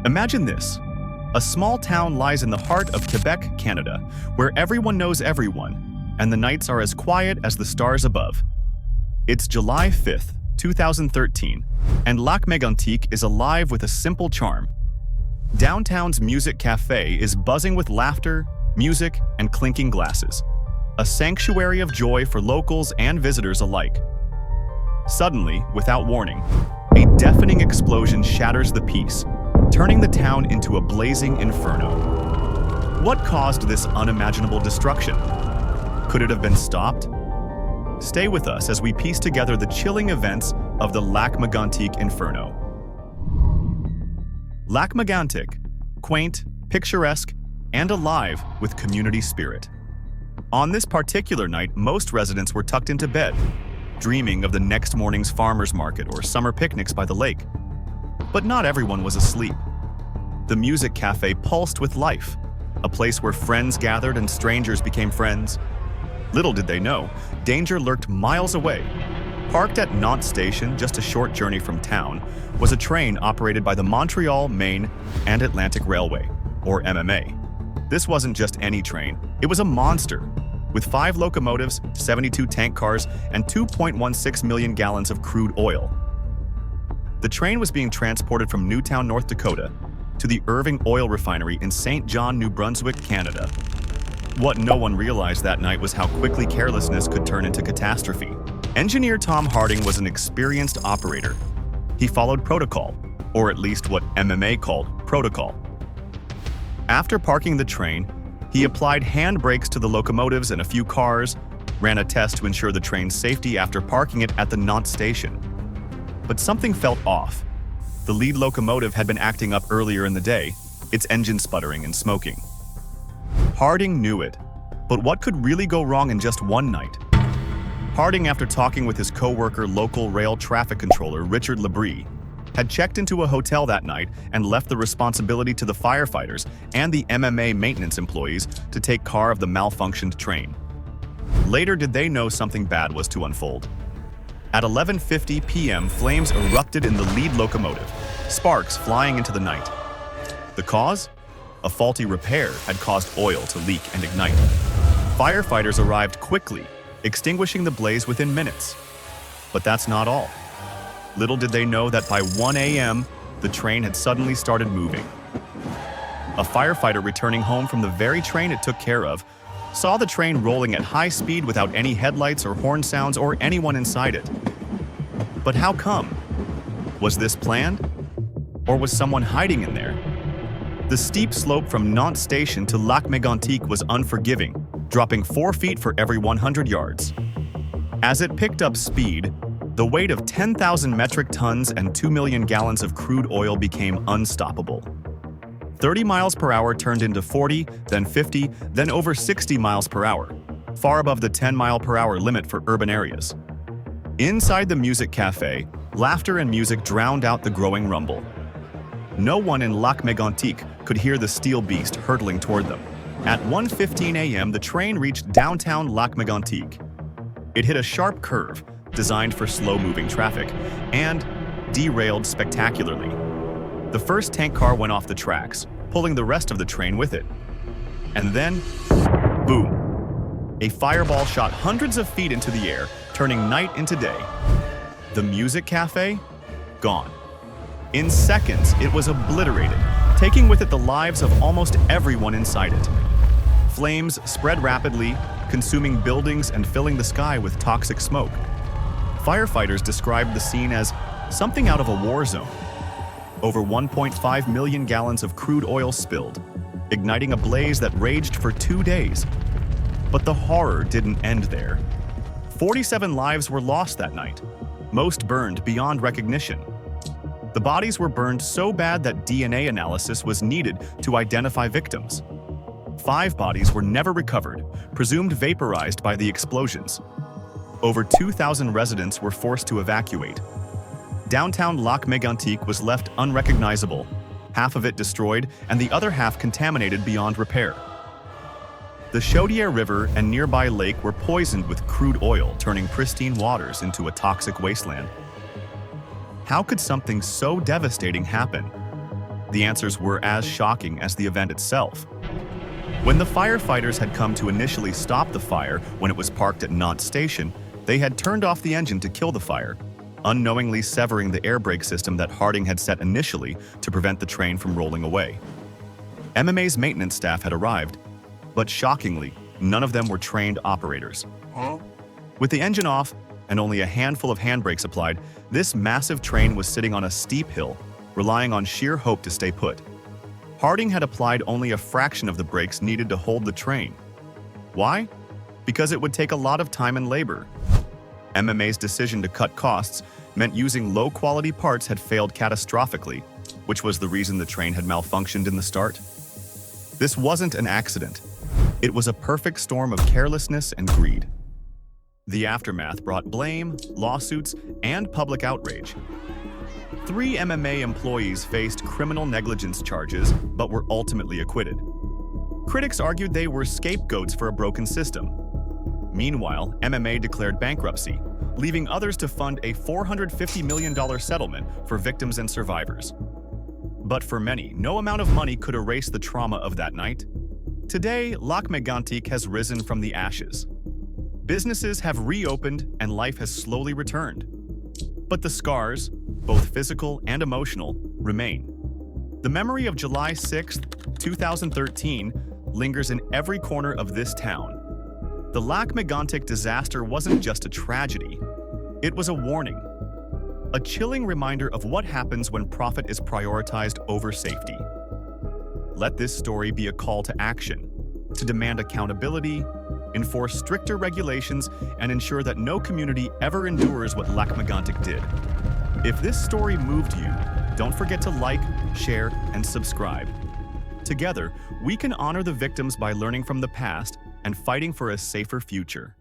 Imagine this. A small town lies in the heart of Quebec, Canada, where everyone knows everyone, and the nights are as quiet as the stars above. It's July 5th, 2013, and Lac Megantic is alive with a simple charm. Downtown's music cafe is buzzing with laughter, music, and clinking glasses, a sanctuary of joy for locals and visitors alike. Suddenly, without warning, a deafening explosion shatters the peace, turning the town into a blazing inferno. What caused this unimaginable destruction? Could it have been stopped? Stay with us as we piece together the chilling events of the Lac Megantic Inferno. Lac Megantic, quaint, picturesque, and alive with community spirit. On this particular night, most residents were tucked into bed, dreaming of the next morning's farmers market or summer picnics by the lake. But not everyone was asleep. The music cafe pulsed with life, a place where friends gathered and strangers became friends. Little did they know, danger lurked miles away. Parked at Nantes station, just a short journey from town, was a train operated by the Montreal, Maine, and Atlantic Railway, or MMA. This wasn't just any train, it was a monster, with 5 locomotives, 72 tank cars, and 2.16 million gallons of crude oil. The train was being transported from Newtown, North Dakota, to the Irving Oil Refinery in St. John, New Brunswick, Canada. What no one realized that night was how quickly carelessness could turn into catastrophe. Engineer Tom Harding was an experienced operator. He followed protocol, or at least what MMA called protocol. After parking the train, he applied hand brakes to the locomotives and a few cars, ran a test to ensure the train's safety after parking it at the Nantes station. But something felt off. The lead locomotive had been acting up earlier in the day, its engine sputtering and smoking. Harding knew it, but what could really go wrong in just one night? Harding, after talking with his co-worker, local rail traffic controller Richard Labrie, had checked into a hotel that night and left the responsibility to the firefighters and the MMA maintenance employees to take care of the malfunctioned train. Later did they know something bad was to unfold. At 11:50 p.m., flames erupted in the lead locomotive, sparks flying into the night. The cause? A faulty repair had caused oil to leak and ignite. Firefighters arrived quickly, extinguishing the blaze within minutes. But that's not all. Little did they know that by 1 a.m., the train had suddenly started moving. A firefighter returning home from the very train it took care of saw the train rolling at high speed without any headlights or horn sounds or anyone inside it. But how come? Was this planned? Or was someone hiding in there? The steep slope from Nantes station to Lac Megantic was unforgiving, dropping 4 feet for every 100 yards. As it picked up speed, the weight of 10,000 metric tons and 2 million gallons of crude oil became unstoppable. 30 miles per hour turned into 40, then 50, then over 60 miles per hour, far above the 10-mile-per-hour limit for urban areas. Inside the music cafe, laughter and music drowned out the growing rumble. No one in Lac Megantic could hear the steel beast hurtling toward them. At 1:15 a.m., the train reached downtown Lac Megantic. It hit a sharp curve, designed for slow-moving traffic, and derailed spectacularly. The first tank car went off the tracks, pulling the rest of the train with it. And then, boom! A fireball shot hundreds of feet into the air, turning night into day. The music cafe? Gone. In seconds, it was obliterated, taking with it the lives of almost everyone inside it. Flames spread rapidly, consuming buildings and filling the sky with toxic smoke. Firefighters described the scene as something out of a war zone. Over 1.5 million gallons of crude oil spilled, igniting a blaze that raged for 2 days. But the horror didn't end there. 47 lives were lost that night, most burned beyond recognition. The bodies were burned so bad that DNA analysis was needed to identify victims. 5 bodies were never recovered, presumed vaporized by the explosions. Over 2,000 residents were forced to evacuate. Downtown Lac Megantic was left unrecognizable, half of it destroyed and the other half contaminated beyond repair. The Chaudière River and nearby lake were poisoned with crude oil, turning pristine waters into a toxic wasteland. How could something so devastating happen? The answers were as shocking as the event itself. When the firefighters had come to initially stop the fire when it was parked at Nantes station, they had turned off the engine to kill the fire, unknowingly severing the air brake system that Harding had set initially to prevent the train from rolling away. MMA's maintenance staff had arrived, but shockingly, none of them were trained operators. With the engine off and only a handful of handbrakes applied, this massive train was sitting on a steep hill, relying on sheer hope to stay put. Harding had applied only a fraction of the brakes needed to hold the train. Why? Because it would take a lot of time and labor. MMA's decision to cut costs meant using low-quality parts had failed catastrophically, which was the reason the train had malfunctioned in the start. This wasn't an accident. It was a perfect storm of carelessness and greed. The aftermath brought blame, lawsuits, and public outrage. 3 MMA employees faced criminal negligence charges but were ultimately acquitted. Critics argued they were scapegoats for a broken system. Meanwhile, MMA declared bankruptcy, leaving others to fund a $450 million settlement for victims and survivors. But for many, no amount of money could erase the trauma of that night. Today, Lac Megantic has risen from the ashes. Businesses have reopened and life has slowly returned. But the scars, both physical and emotional, remain. The memory of July 6, 2013 lingers in every corner of this town. The Lac Megantic disaster wasn't just a tragedy. It was a warning. A chilling reminder of what happens when profit is prioritized over safety. Let this story be a call to action, to demand accountability, enforce stricter regulations, and ensure that no community ever endures what Lac Megantic did. If this story moved you, don't forget to like, share, and subscribe. Together, we can honor the victims by learning from the past and fighting for a safer future.